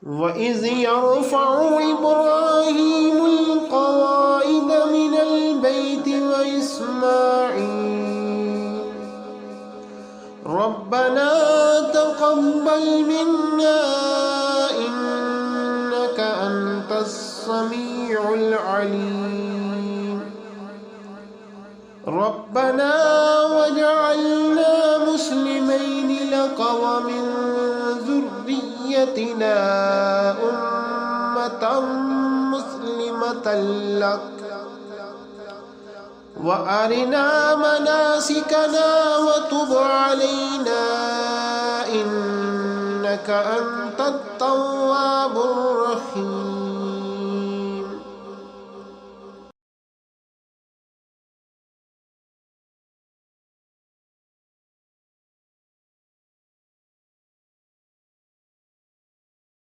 وإذ يرفع إبراهيم القواعد من البيت وإسماعيل ربنا تقبل منا إنك أنت السميع العليم ربنا واجعلنا مسلمين لك ومن ذريتنا أمة مسلمة لك وأرنا مناسكنا وتب علينا إنك أنت التواب الرحيم